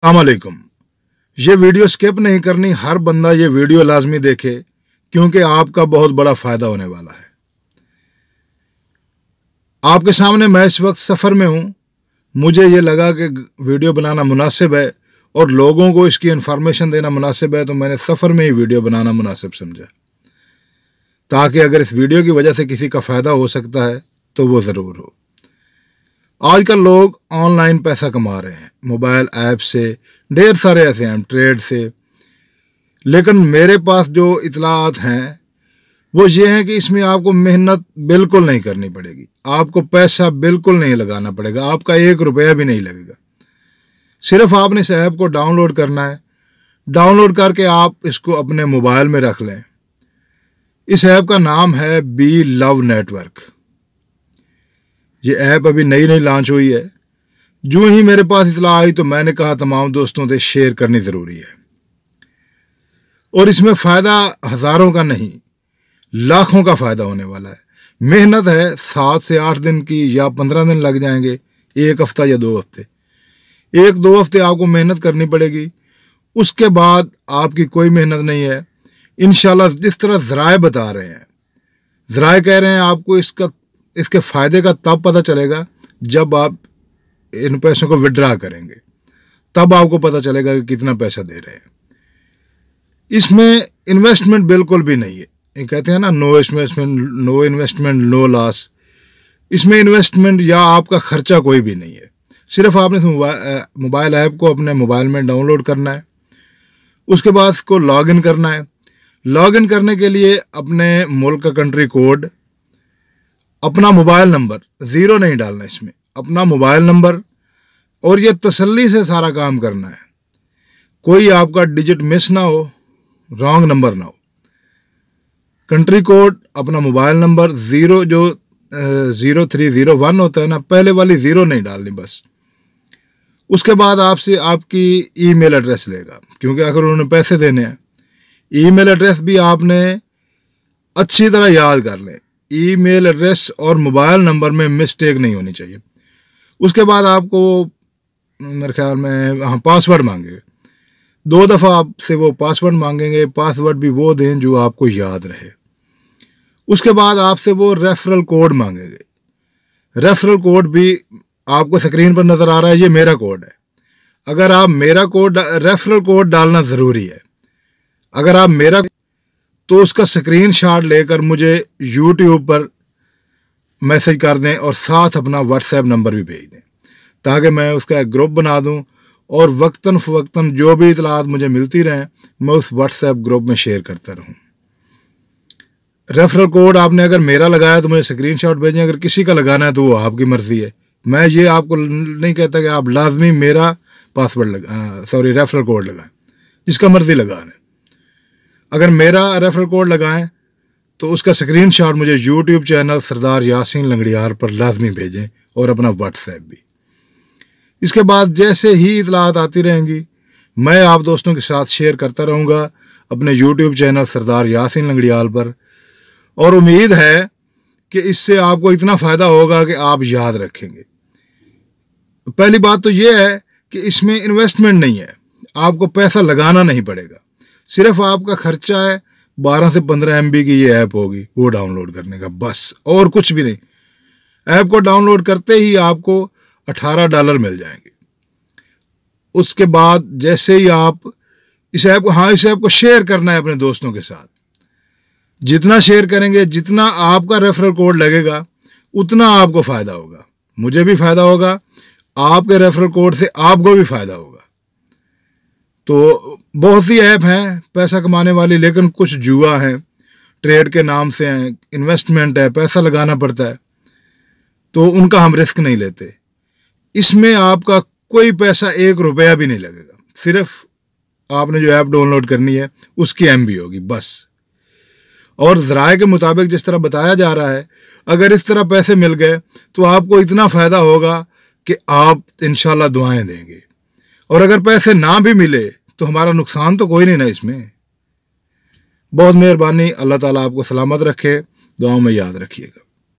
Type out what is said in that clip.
अस्सलामुअलैकुम। ये video skip नहीं करनी, हर बंदा ये वीडियो लाजमी देखे क्योंकि आपका बहुत बड़ा फ़ायदा होने वाला है। आपके सामने मैं इस वक्त सफ़र में हूँ। मुझे ये लगा कि वीडियो बनाना मुनासिब है और लोगों को इसकी इन्फॉर्मेशन देना मुनासिब है, तो मैंने सफ़र में ही वीडियो बनाना मुनासिब समझा, ताकि अगर इस वीडियो की वजह से किसी का फ़ायदा हो सकता है तो वो ज़रूर हो। आजकल लोग ऑनलाइन पैसा कमा रहे हैं, मोबाइल ऐप से, ढेर सारे ऐसे हैं, ट्रेड से। लेकिन मेरे पास जो इतलात हैं वो ये हैं कि इसमें आपको मेहनत बिल्कुल नहीं करनी पड़ेगी, आपको पैसा बिल्कुल नहीं लगाना पड़ेगा, आपका 1 रुपया भी नहीं लगेगा। सिर्फ आपने इस ऐप को डाउनलोड करना है। डाउनलोड करके आप इसको अपने मोबाइल में रख लें। इस ऐप का नाम है बी लव नेटवर्क। ये ऐप अभी नई नई लॉन्च हुई है। जो ही मेरे पास इतला आई तो मैंने कहा तमाम दोस्तों से शेयर करनी ज़रूरी है। और इसमें फ़ायदा हज़ारों का नहीं, लाखों का फ़ायदा होने वाला है। मेहनत है 7 से 8 दिन की, या 15 दिन लग जाएंगे, 1 हफ़्ता या 2 हफ़्ते। 1-2 हफ़्ते आपको मेहनत करनी पड़ेगी। उसके बाद आपकी कोई मेहनत नहीं है। इंशाल्लाह जिस तरह ज़राए बता रहे हैं, ज़राए कह रहे हैं आपको इसके फ़ायदे का तब पता चलेगा जब आप इन पैसों को विड्रा करेंगे, तब आपको पता चलेगा कि कितना पैसा दे रहे हैं। इसमें इन्वेस्टमेंट बिल्कुल भी नहीं है। ये कहते हैं ना, नो इन्वेस्टमेंट नो लॉस। इसमें इन्वेस्टमेंट या आपका खर्चा कोई भी नहीं है। सिर्फ आपने मोबाइल ऐप को अपने मोबाइल में डाउनलोड करना है। उसके बाद इसको लॉगिन करना है। लॉगिन करने के लिए अपने मुल्क का कंट्री कोड, अपना मोबाइल नंबर, ज़ीरो नहीं डालना इसमें, अपना मोबाइल नंबर, और ये तसल्ली से सारा काम करना है। कोई आपका डिजिट मिस ना हो, रॉन्ग नंबर ना हो। कंट्री कोड, अपना मोबाइल नंबर, 0301 होता है ना, पहले वाली 0 नहीं डालनी बस। उसके बाद आपसे आपकी ईमेल एड्रेस लेगा, क्योंकि अगर उन्होंने पैसे देने हैं। ईमेल एड्रेस भी आपने अच्छी तरह याद कर लें। ईमेल एड्रेस और मोबाइल नंबर में मिस्टेक नहीं होनी चाहिए। उसके बाद आपको मेरे ख्याल में पासवर्ड मांगेंगे। 2 दफ़ा आपसे वो पासवर्ड मांगेंगे। पासवर्ड भी वो दें जो आपको याद रहे। उसके बाद आपसे वो रेफरल कोड मांगेंगे। रेफरल कोड भी आपको स्क्रीन पर नज़र आ रहा है, ये मेरा कोड है। अगर आप मेरा कोड, रेफरल कोड डालना ज़रूरी है। अगर आप मेरा, तो उसका स्क्रीनशॉट लेकर मुझे यूट्यूब पर मैसेज कर दें और साथ अपना व्हाट्सएप नंबर भी भेज दें, ताकि मैं उसका एक ग्रुप बना दूं और वक्तन फ़वक्तन जो भी इतलात मुझे मिलती रहें मैं उस व्हाट्सएप ग्रुप में शेयर करता रहूं। रेफरल कोड आपने अगर मेरा लगाया तो मुझे स्क्रीनशॉट भेजें। अगर किसी का लगाना है तो वो आपकी मर्ज़ी है। मैं ये आपको नहीं कहता कि आप लाजमी मेरा रेफरल कोड लगाएं, जिसका मर्ज़ी लगाना है। अगर मेरा रेफरल कोड लगाएं तो उसका स्क्रीनशॉट मुझे यूट्यूब चैनल सरदार यासीन लंगड़ियार पर लाजमी भेजें, और अपना व्हाट्सएप भी। इसके बाद जैसे ही इतलात आती रहेंगी मैं आप दोस्तों के साथ शेयर करता रहूँगा अपने यूट्यूब चैनल सरदार यासीन लंगड़ियार पर। और उम्मीद है कि इससे आपको इतना फ़ायदा होगा कि आप याद रखेंगे। पहली बात तो ये है कि इसमें इन्वेस्टमेंट नहीं है, आपको पैसा लगाना नहीं पड़ेगा। सिर्फ आपका खर्चा है 12 से 15 MB की ये ऐप होगी, वो डाउनलोड करने का, बस, और कुछ भी नहीं। ऐप को डाउनलोड करते ही आपको $18 मिल जाएंगे। उसके बाद जैसे ही आप इस ऐप को शेयर करना है अपने दोस्तों के साथ। जितना शेयर करेंगे, जितना आपका रेफरल कोड लगेगा, उतना आपको फ़ायदा होगा, मुझे भी फ़ायदा होगा, आपके रेफरल कोड से आपको भी फ़ायदा होगा। तो बहुत सी ऐप हैं पैसा कमाने वाली, लेकिन कुछ जुआ हैं, ट्रेड के नाम से हैं, इन्वेस्टमेंट है, पैसा लगाना पड़ता है, तो उनका हम रिस्क नहीं लेते। इसमें आपका कोई पैसा 1 रुपया भी नहीं लगेगा। सिर्फ आपने जो ऐप डाउनलोड करनी है उसकी MB होगी बस। और ज़राए के मुताबिक जिस तरह बताया जा रहा है, अगर इस तरह पैसे मिल गए तो आपको इतना फ़ायदा होगा कि आप इंशाल्लाह दुआएं देंगे। और अगर पैसे ना भी मिले तो हमारा नुकसान तो कोई नहीं ना इसमें। बहुत मेहरबानी। अल्लाह ताला आपको सलामत रखे, दुआओं में याद रखिएगा।